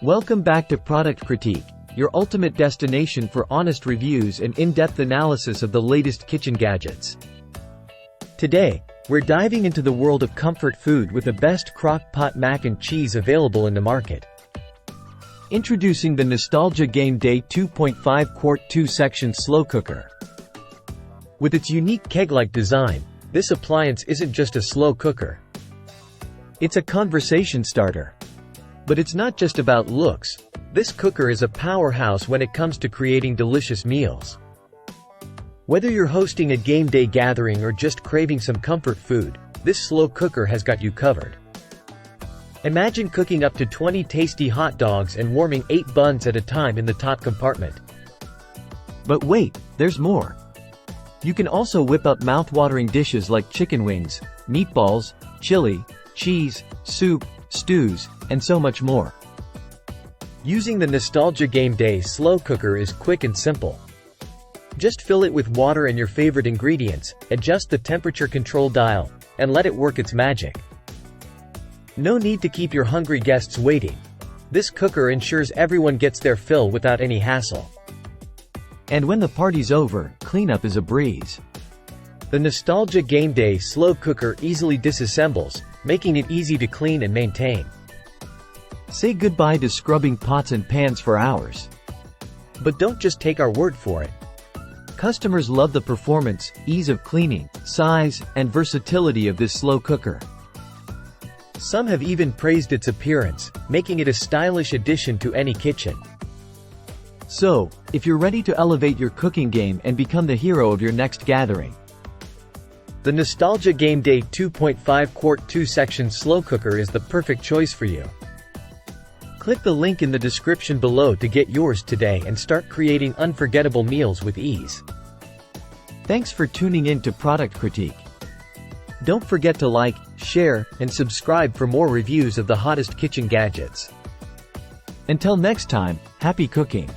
Welcome back to Product Critique, your ultimate destination for honest reviews and in-depth analysis of the latest kitchen gadgets. Today, we're diving into the world of comfort food with the best crock pot mac and cheese available in the market. Introducing the Nostalgia Game Day 2.5-Quart 2-section slow cooker. With its unique keg-like design, this appliance isn't just a slow cooker. It's a conversation starter. But it's not just about looks. This cooker is a powerhouse when it comes to creating delicious meals. Whether you're hosting a game day gathering or just craving some comfort food, this slow cooker has got you covered. Imagine cooking up to 20 tasty hot dogs and warming 8 buns at a time in the top compartment. But wait, there's more. You can also whip up mouth-watering dishes like chicken wings, meatballs, chili, cheese, soup, stews, and so much more. Using the Nostalgia Game Day slow cooker is quick and simple. Just fill it with water and your favorite ingredients, adjust the temperature control dial, and let it work its magic. No need to keep your hungry guests waiting. This cooker ensures everyone gets their fill without any hassle. And when the party's over, cleanup is a breeze. The Nostalgia Game Day slow cooker easily disassembles, making it easy to clean and maintain. Say goodbye to scrubbing pots and pans for hours. But don't just take our word for it. Customers love the performance, ease of cleaning, size, and versatility of this slow cooker. Some have even praised its appearance, making it a stylish addition to any kitchen. So, if you're ready to elevate your cooking game and become the hero of your next gathering, the Nostalgia Game Day 2.5-Quart 2-section slow cooker is the perfect choice for you. Click the link in the description below to get yours today and start creating unforgettable meals with ease. Thanks for tuning in to Product Critique. Don't forget to like, share, and subscribe for more reviews of the hottest kitchen gadgets. Until next time, happy cooking!